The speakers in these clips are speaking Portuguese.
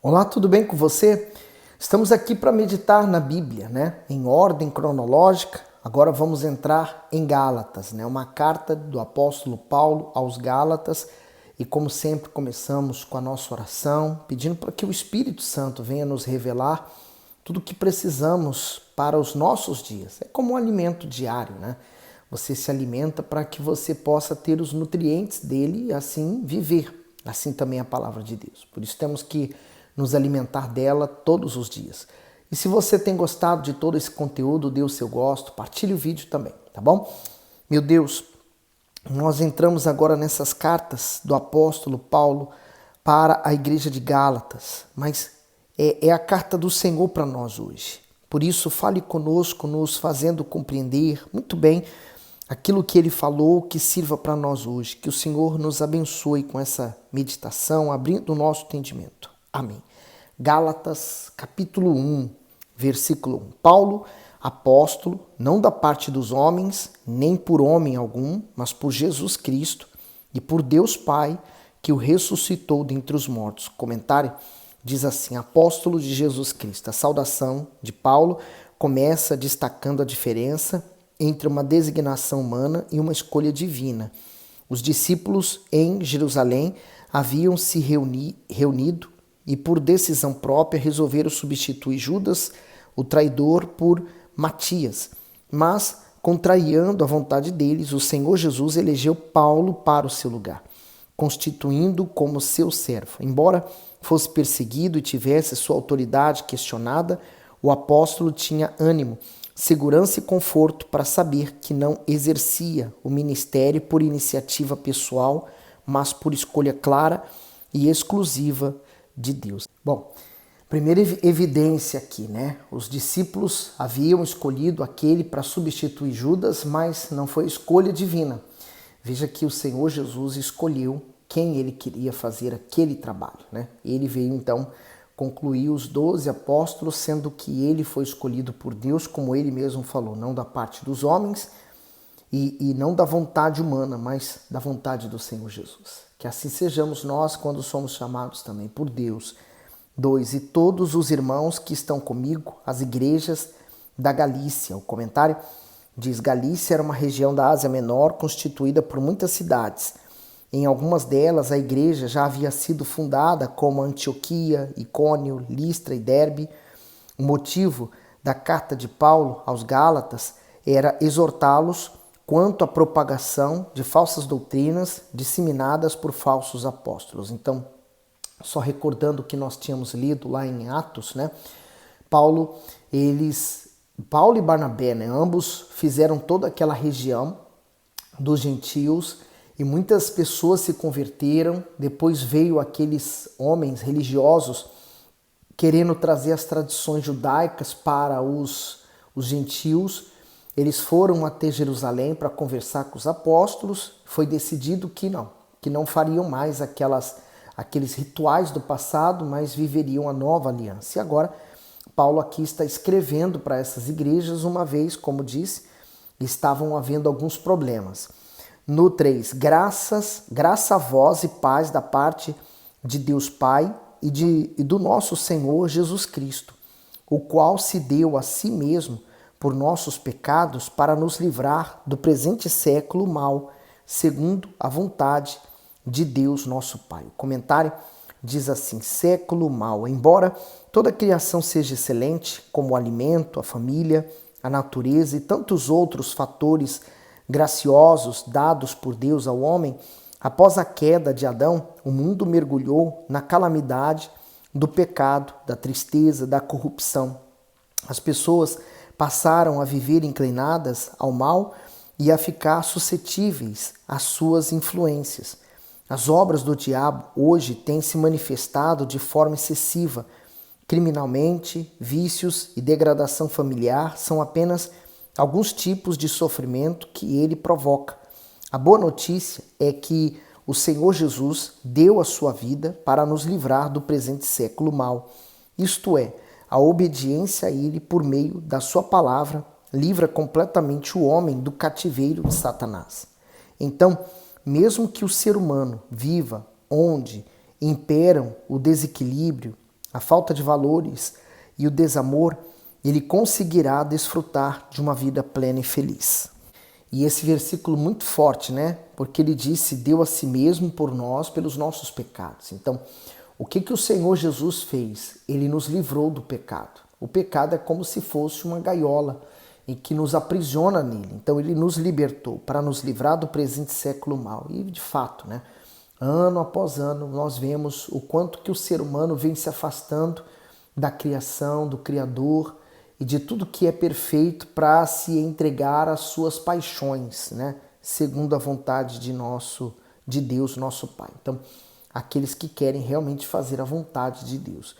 Olá, tudo bem com você? Estamos aqui para meditar na Bíblia, em ordem cronológica. Agora vamos entrar em Gálatas, uma carta do apóstolo Paulo aos Gálatas. E como sempre começamos com a nossa oração, pedindo para que o Espírito Santo venha nos revelar tudo o que precisamos para os nossos dias. É como um alimento diário, Você se alimenta para que você possa ter os nutrientes dele e assim viver. Assim também é a palavra de Deus. Por isso temos que nos alimentar dela todos os dias. E se você tem gostado de todo esse conteúdo, dê o seu gosto, partilhe o vídeo também, tá bom? Meu Deus, nós entramos agora nessas cartas do apóstolo Paulo para a igreja de Gálatas, mas é a carta do Senhor para nós hoje. Por isso, fale conosco, nos fazendo compreender muito bem aquilo que ele falou, que sirva para nós hoje. Que o Senhor nos abençoe com essa meditação, abrindo o nosso entendimento. Amém. Gálatas, capítulo 1, versículo 1. Paulo, apóstolo, não da parte dos homens, nem por homem algum, mas por Jesus Cristo e por Deus Pai, que o ressuscitou dentre os mortos. Comentário diz assim: apóstolo de Jesus Cristo. A saudação de Paulo começa destacando a diferença entre uma designação humana e uma escolha divina. Os discípulos em Jerusalém haviam se reunido e por decisão própria resolveram substituir Judas, o traidor, por Matias. Mas, contrariando a vontade deles, o Senhor Jesus elegeu Paulo para o seu lugar, constituindo-o como seu servo. Embora fosse perseguido e tivesse sua autoridade questionada, o apóstolo tinha ânimo, segurança e conforto para saber que não exercia o ministério por iniciativa pessoal, mas por escolha clara e exclusiva de Deus. Bom, primeira evidência aqui, Os discípulos haviam escolhido aquele para substituir Judas, mas não foi escolha divina. Veja que o Senhor Jesus escolheu quem ele queria fazer aquele trabalho, Ele veio então concluir os 12 apóstolos, sendo que ele foi escolhido por Deus, como ele mesmo falou, não da parte dos homens e não da vontade humana, mas da vontade do Senhor Jesus. Que assim sejamos nós quando somos chamados também por Deus. 2. E todos os irmãos que estão comigo, as igrejas da Galícia. O comentário diz: Galícia era uma região da Ásia Menor constituída por muitas cidades. Em algumas delas a igreja já havia sido fundada, como Antioquia, Icônio, Listra e Derbe. O motivo da carta de Paulo aos Gálatas era exortá-los quanto à propagação de falsas doutrinas disseminadas por falsos apóstolos. Então, só recordando o que nós tínhamos lido lá em Atos, Paulo e Barnabé, ambos fizeram toda aquela região dos gentios e muitas pessoas se converteram. Depois veio aqueles homens religiosos querendo trazer as tradições judaicas para os gentios. Eles foram até Jerusalém para conversar com os apóstolos. Foi decidido que não fariam mais aqueles rituais do passado, mas viveriam a nova aliança. E agora, Paulo aqui está escrevendo para essas igrejas, uma vez, como disse, estavam havendo alguns problemas. No 3, graça a vós e paz da parte de Deus Pai e do nosso Senhor Jesus Cristo, o qual se deu a si mesmo por nossos pecados, para nos livrar do presente século mal, segundo a vontade de Deus nosso Pai. O comentário diz assim: século mal. Embora toda a criação seja excelente, como o alimento, a família, a natureza e tantos outros fatores graciosos dados por Deus ao homem, após a queda de Adão, o mundo mergulhou na calamidade do pecado, da tristeza, da corrupção. As pessoas passaram a viver inclinadas ao mal e a ficar suscetíveis às suas influências. As obras do diabo hoje têm se manifestado de forma excessiva. Criminalmente, vícios e degradação familiar são apenas alguns tipos de sofrimento que ele provoca. A boa notícia é que o Senhor Jesus deu a sua vida para nos livrar do presente século mal. Isto é, a obediência a ele por meio da sua palavra livra completamente o homem do cativeiro de Satanás. Então, mesmo que o ser humano viva onde imperam o desequilíbrio, a falta de valores e o desamor, ele conseguirá desfrutar de uma vida plena e feliz. E esse versículo muito forte, né? Porque ele disse, deu a si mesmo por nós, pelos nossos pecados. Então, o que o Senhor Jesus fez? Ele nos livrou do pecado. O pecado é como se fosse uma gaiola em que nos aprisiona nele. Então, ele nos libertou para nos livrar do presente século mal. E, de fato, né? Ano após ano, nós vemos o quanto que o ser humano vem se afastando da criação, do Criador, e de tudo que é perfeito para se entregar às suas paixões, né? Segundo a vontade de Deus, nosso Pai. Então, aqueles que querem realmente fazer a vontade de Deus.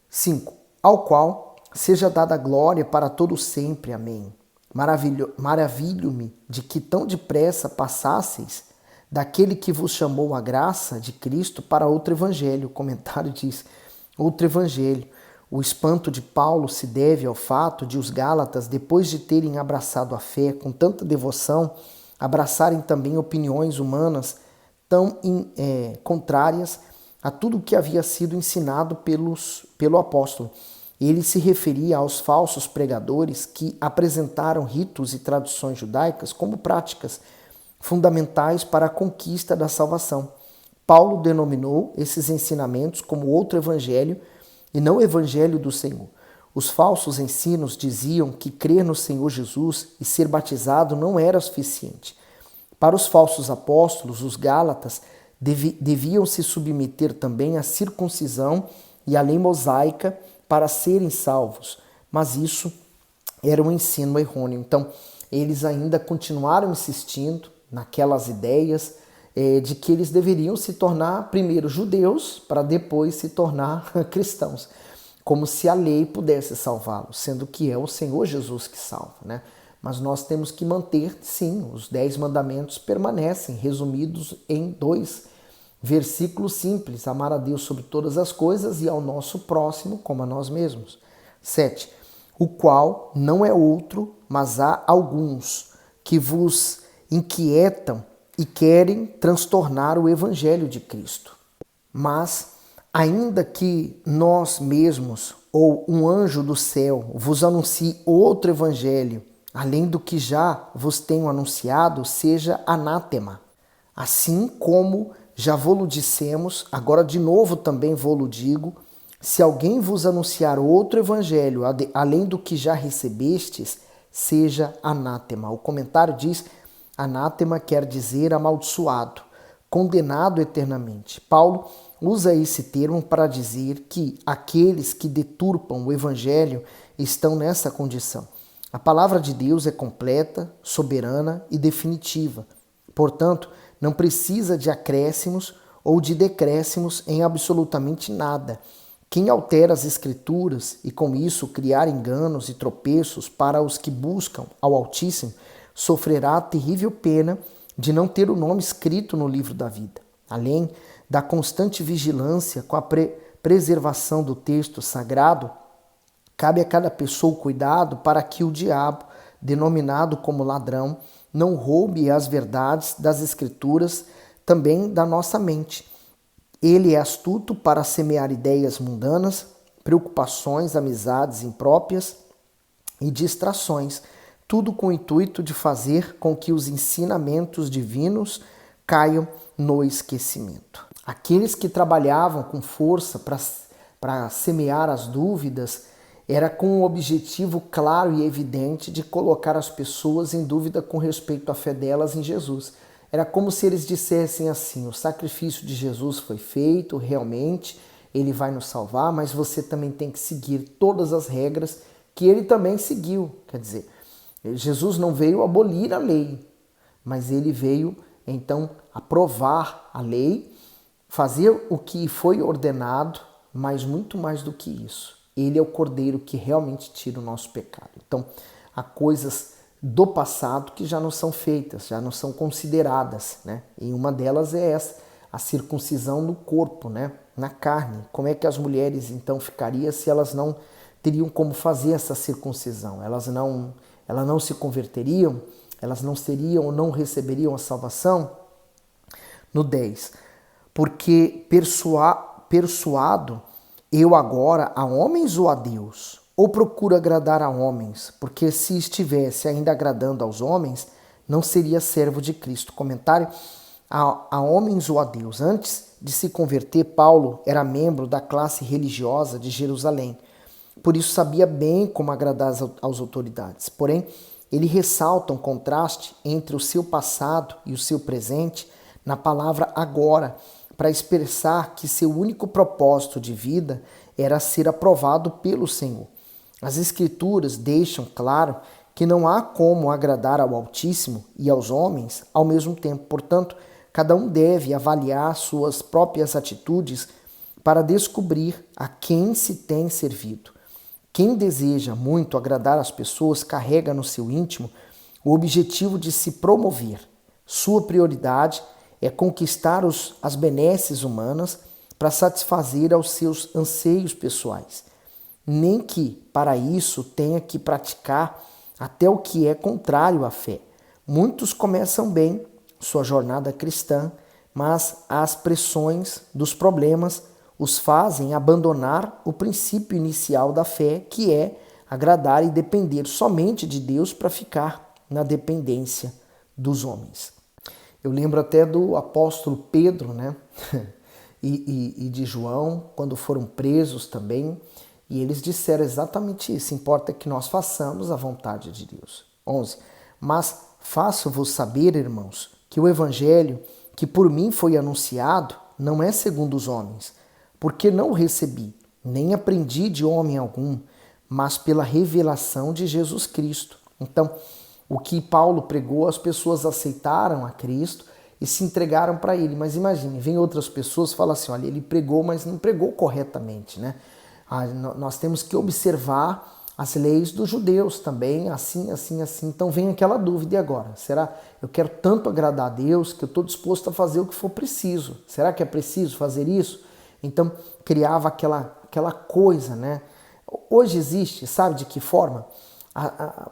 5. Ao qual seja dada glória para todo sempre. Amém. Maravilho-me de que tão depressa passasseis daquele que vos chamou a graça de Cristo para outro evangelho. O comentário diz, outro evangelho. O espanto de Paulo se deve ao fato de os Gálatas, depois de terem abraçado a fé com tanta devoção, abraçarem também opiniões humanas tão contrárias a tudo o que havia sido ensinado pelo apóstolo. Ele se referia aos falsos pregadores que apresentaram ritos e tradições judaicas como práticas fundamentais para a conquista da salvação. Paulo denominou esses ensinamentos como outro evangelho e não o evangelho do Senhor. Os falsos ensinos diziam que crer no Senhor Jesus e ser batizado não era suficiente. Para os falsos apóstolos, os Gálatas deviam se submeter também à circuncisão e à lei mosaica para serem salvos, mas isso era um ensino errôneo. Então, eles ainda continuaram insistindo naquelas ideias de que eles deveriam se tornar primeiro judeus para depois se tornar cristãos, como se a lei pudesse salvá-los, sendo que é o Senhor Jesus que salva, né? Mas nós temos que manter, sim, os 10 mandamentos permanecem resumidos em 2 versículos simples: amar a Deus sobre todas as coisas e ao nosso próximo como a nós mesmos. 7. O qual não é outro, mas há alguns que vos inquietam e querem transtornar o evangelho de Cristo. Mas, ainda que nós mesmos ou um anjo do céu vos anuncie outro evangelho, além do que já vos tenho anunciado, seja anátema. Assim como já vô-lo dissemos, agora de novo também vô-lo digo, se alguém vos anunciar outro evangelho, além do que já recebestes, seja anátema. O comentário diz, anátema quer dizer amaldiçoado, condenado eternamente. Paulo usa esse termo para dizer que aqueles que deturpam o evangelho estão nessa condição. A palavra de Deus é completa, soberana e definitiva. Portanto, não precisa de acréscimos ou de decréscimos em absolutamente nada. Quem altera as Escrituras e com isso criar enganos e tropeços para os que buscam ao Altíssimo, sofrerá a terrível pena de não ter o nome escrito no livro da vida. Além da constante vigilância com a preservação do texto sagrado, cabe a cada pessoa o cuidado para que o diabo, denominado como ladrão, não roube as verdades das Escrituras também da nossa mente. Ele é astuto para semear ideias mundanas, preocupações, amizades impróprias e distrações, tudo com o intuito de fazer com que os ensinamentos divinos caiam no esquecimento. Aqueles que trabalhavam com força para semear as dúvidas era com o objetivo claro e evidente de colocar as pessoas em dúvida com respeito à fé delas em Jesus. Era como se eles dissessem assim, o sacrifício de Jesus foi feito, realmente, ele vai nos salvar, mas você também tem que seguir todas as regras que ele também seguiu. Quer dizer, Jesus não veio abolir a lei, mas ele veio, então, aprovar a lei, fazer o que foi ordenado, mas muito mais do que isso. Ele é o Cordeiro que realmente tira o nosso pecado. Então, há coisas do passado que já não são feitas, já não são consideradas, né? E uma delas é essa, a circuncisão no corpo, né? Na carne. Como é que as mulheres então ficariam se elas não teriam como fazer essa circuncisão? Elas não se converteriam? Elas não seriam ou não receberiam a salvação? No 10. Porque persuado eu agora a homens ou a Deus? Ou procuro agradar a homens? Porque se estivesse ainda agradando aos homens, não seria servo de Cristo. Comentário: a homens ou a Deus. Antes de se converter, Paulo era membro da classe religiosa de Jerusalém. Por isso sabia bem como agradar às autoridades. Porém, ele ressalta um contraste entre o seu passado e o seu presente na palavra agora, para expressar que seu único propósito de vida era ser aprovado pelo Senhor. As Escrituras deixam claro que não há como agradar ao Altíssimo e aos homens ao mesmo tempo. Portanto, cada um deve avaliar suas próprias atitudes para descobrir a quem se tem servido. Quem deseja muito agradar as pessoas carrega no seu íntimo o objetivo de se promover. Sua prioridade é conquistar as benesses humanas para satisfazer aos seus anseios pessoais. Nem que, para isso, tenha que praticar até o que é contrário à fé. Muitos começam bem sua jornada cristã, mas as pressões dos problemas os fazem abandonar o princípio inicial da fé, que é agradar e depender somente de Deus para ficar na dependência dos homens. Eu lembro até do apóstolo Pedro, né? e de João, quando foram presos também, e eles disseram exatamente isso: importa que nós façamos a vontade de Deus. 11. Mas faço-vos saber, irmãos, que o evangelho que por mim foi anunciado não é segundo os homens, porque não o recebi, nem aprendi de homem algum, mas pela revelação de Jesus Cristo. Então, o que Paulo pregou, as pessoas aceitaram a Cristo e se entregaram para ele. Mas imagine, vem outras pessoas e falam assim: olha, ele pregou, mas não pregou corretamente, né? Nós temos que observar as leis dos judeus também, assim. Então vem aquela dúvida: e agora? Será? Eu quero tanto agradar a Deus que eu estou disposto a fazer o que for preciso. Será que é preciso fazer isso? Então criava aquela coisa, né? Hoje existe, sabe de que forma?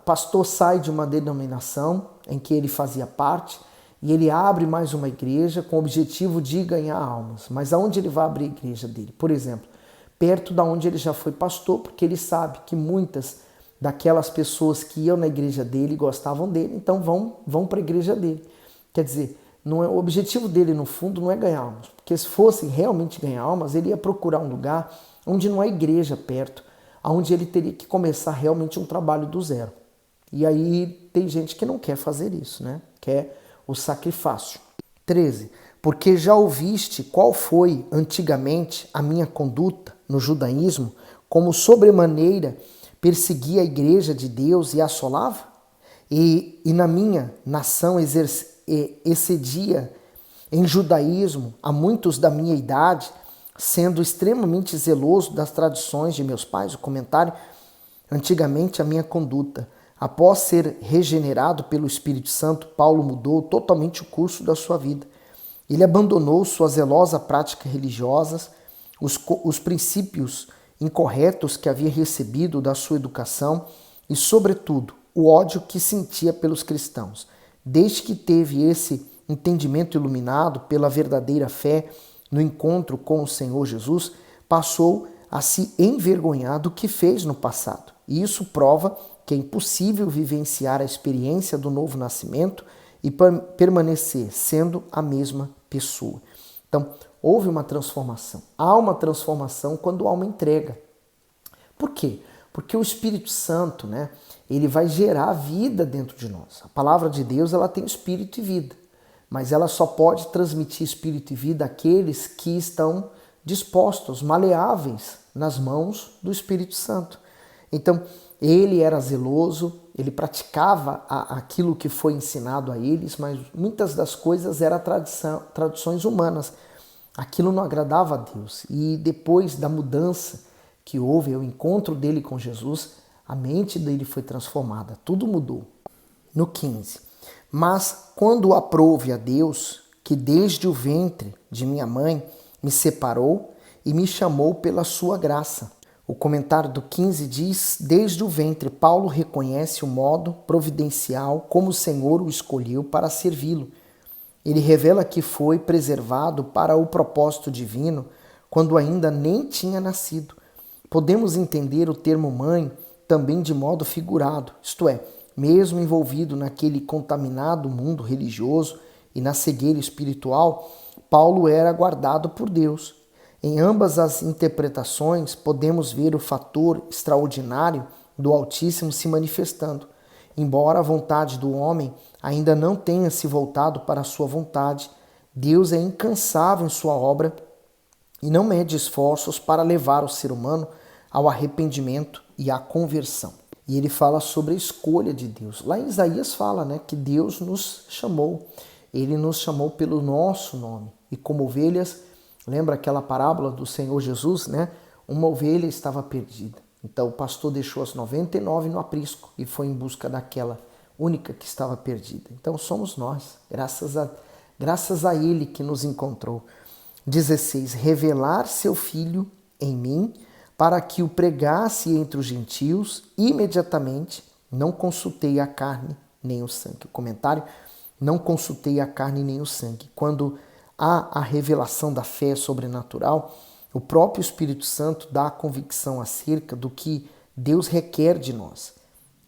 Pastor sai de uma denominação em que ele fazia parte e ele abre mais uma igreja com o objetivo de ganhar almas. Mas aonde ele vai abrir a igreja dele? Por exemplo, perto da onde ele já foi pastor, porque ele sabe que muitas daquelas pessoas que iam na igreja dele gostavam dele, então vão para a igreja dele. Quer dizer, o objetivo dele no fundo não é ganhar almas, porque se fosse realmente ganhar almas, ele ia procurar um lugar onde não há igreja perto, onde ele teria que começar realmente um trabalho do zero. E aí tem gente que não quer fazer isso, né? Quer o sacrifício. 13. Porque já ouviste qual foi antigamente a minha conduta no judaísmo, como sobremaneira perseguia a igreja de Deus e a assolava? E na minha nação excedia em judaísmo a muitos da minha idade, sendo extremamente zeloso das tradições de meus pais. O comentário: antigamente a minha conduta. Após ser regenerado pelo Espírito Santo, Paulo mudou totalmente o curso da sua vida. Ele abandonou sua zelosa prática religiosa, os princípios incorretos que havia recebido da sua educação e, sobretudo, o ódio que sentia pelos cristãos. Desde que teve esse entendimento iluminado pela verdadeira fé no encontro com o Senhor Jesus, passou a se envergonhar do que fez no passado. E isso prova que é impossível vivenciar a experiência do novo nascimento e permanecer sendo a mesma pessoa. Então, houve uma transformação. Há uma transformação quando há uma entrega. Por quê? Porque o Espírito Santo, né, ele vai gerar vida dentro de nós. A palavra de Deus, ela tem espírito e vida, mas ela só pode transmitir espírito e vida àqueles que estão dispostos, maleáveis nas mãos do Espírito Santo. Então, ele era zeloso, ele praticava aquilo que foi ensinado a eles, mas muitas das coisas eram tradições humanas. Aquilo não agradava a Deus. E depois da mudança que houve, o encontro dele com Jesus, a mente dele foi transformada, tudo mudou. No 15. Mas quando aprouve a Deus, que desde o ventre de minha mãe me separou e me chamou pela sua graça. O comentário do 15 diz: desde o ventre, Paulo reconhece o modo providencial como o Senhor o escolheu para servi-lo. Ele revela que foi preservado para o propósito divino quando ainda nem tinha nascido. Podemos entender o termo mãe também de modo figurado, isto é, mesmo envolvido naquele contaminado mundo religioso e na cegueira espiritual, Paulo era guardado por Deus. Em ambas as interpretações, podemos ver o fator extraordinário do Altíssimo se manifestando. Embora a vontade do homem ainda não tenha se voltado para a sua vontade, Deus é incansável em sua obra e não mede esforços para levar o ser humano ao arrependimento e à conversão. E ele fala sobre a escolha de Deus. Lá em Isaías fala, que Deus nos chamou. Ele nos chamou pelo nosso nome. E como ovelhas, lembra aquela parábola do Senhor Jesus, Uma ovelha estava perdida. Então o pastor deixou as 99 no aprisco e foi em busca daquela única que estava perdida. Então somos nós, graças a ele que nos encontrou. 16. Revelar seu Filho em mim, para que o pregasse entre os gentios, imediatamente não consultei a carne nem o sangue. O comentário, não consultei a carne nem o sangue. Quando há a revelação da fé sobrenatural, o próprio Espírito Santo dá a convicção acerca do que Deus requer de nós.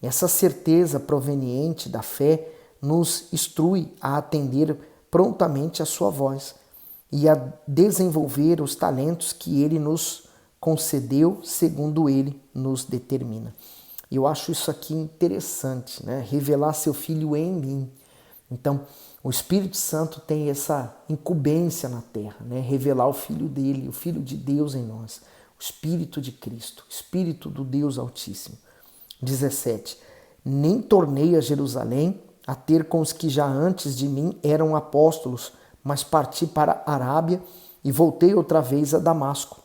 Essa certeza proveniente da fé nos instrui a atender prontamente a sua voz e a desenvolver os talentos que ele nos concedeu segundo ele nos determina. Eu acho isso aqui interessante, Revelar seu Filho em mim. Então, o Espírito Santo tem essa incumbência na terra, Revelar o Filho dele, o Filho de Deus em nós, o Espírito de Cristo, o Espírito do Deus Altíssimo. 17. Nem tornei a Jerusalém a ter com os que já antes de mim eram apóstolos, mas parti para a Arábia e voltei outra vez a Damasco.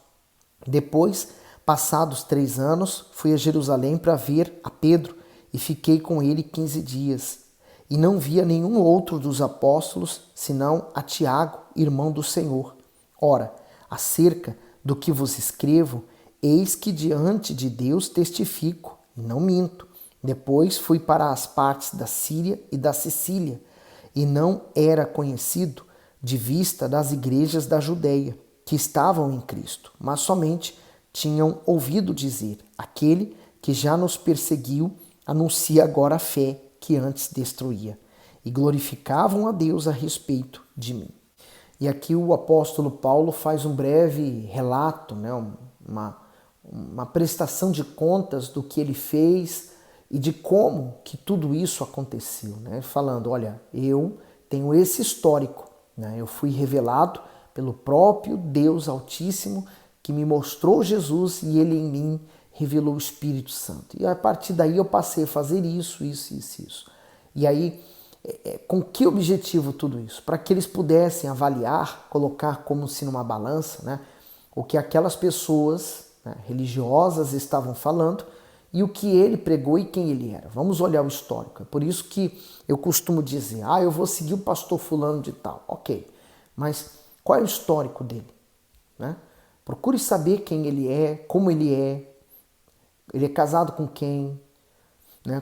Depois, passados 3 anos, fui a Jerusalém para ver a Pedro e fiquei com ele 15 dias. E não via nenhum outro dos apóstolos, senão a Tiago, irmão do Senhor. Ora, acerca do que vos escrevo, eis que diante de Deus testifico, e não minto. Depois fui para as partes da Síria e da Sicília, e não era conhecido de vista das igrejas da Judeia, que estavam em Cristo, mas somente tinham ouvido dizer, aquele que já nos perseguiu anuncia agora a fé que antes destruía, e glorificavam a Deus a respeito de mim. E aqui o apóstolo Paulo faz um breve relato, uma prestação de contas do que ele fez e de como que tudo isso aconteceu, falando, olha, eu tenho esse histórico, eu fui revelado pelo próprio Deus Altíssimo que me mostrou Jesus e ele em mim revelou o Espírito Santo. E a partir daí eu passei a fazer isso. E aí, com que objetivo tudo isso? Para que eles pudessem avaliar, colocar como se numa balança, o que aquelas pessoas religiosas estavam falando e o que ele pregou e quem ele era. Vamos olhar o histórico. É por isso que eu costumo dizer, eu vou seguir o pastor fulano de tal. Ok, mas qual é o histórico dele? Procure saber quem ele é, como ele é casado com quem,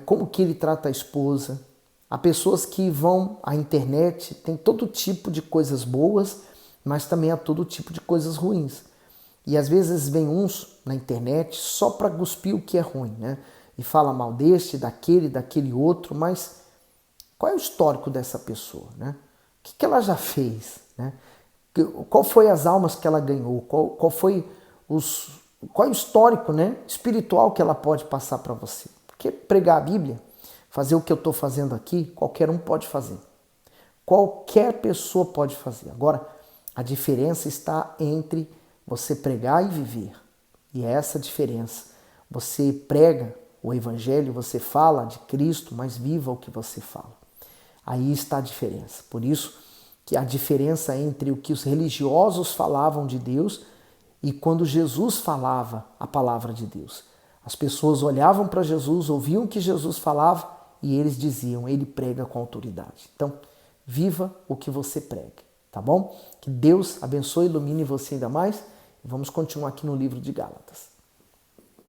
como que ele trata a esposa. Há pessoas que vão à internet, tem todo tipo de coisas boas, mas também há todo tipo de coisas ruins. E às vezes vem uns na internet só para cuspir o que é ruim, E fala mal deste, daquele outro, mas qual é o histórico dessa pessoa, O que ela já fez, Qual foi as almas que ela ganhou? Qual é o histórico, espiritual que ela pode passar para você? Porque pregar a Bíblia, fazer o que eu estou fazendo aqui, qualquer um pode fazer. Qualquer pessoa pode fazer. Agora, a diferença está entre você pregar e viver. E é essa a diferença. Você prega o Evangelho, você fala de Cristo, mas viva o que você fala. Aí está a diferença. Por isso que a diferença entre o que os religiosos falavam de Deus e quando Jesus falava a palavra de Deus. As pessoas olhavam para Jesus, ouviam o que Jesus falava e eles diziam, ele prega com autoridade. Então, viva o que você prega, tá bom? Que Deus abençoe e ilumine você ainda mais. Vamos continuar aqui no livro de Gálatas.